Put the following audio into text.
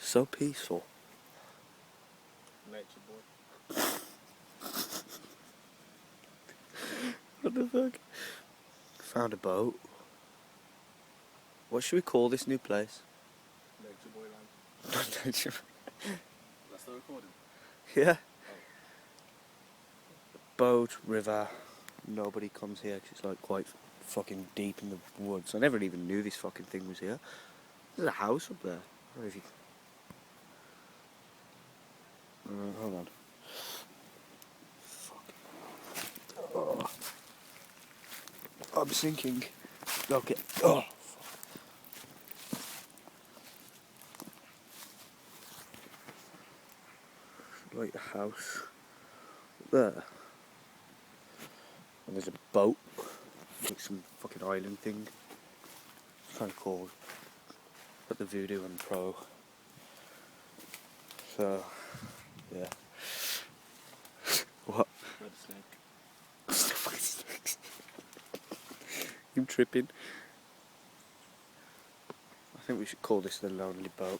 So peaceful. Nature boy. What the fuck? Found a boat. What should we call this new place? Nature boy land. Nature. That's the recording. Yeah. Oh. Boat, river. Nobody comes here 'cause it's like quite fucking deep in the woods. I never even knew this fucking thing was here. There's a house up there. I don't know if you... hold on. Fuck. Oh. I'm sinking. Okay. Oh. Like a house there, and there's a boat, like some fucking island thing. It's kind of cool. Got the Voodoo and Pro. So, yeah. What? Red snake. You tripping? I think we should call this the Lonely Boat.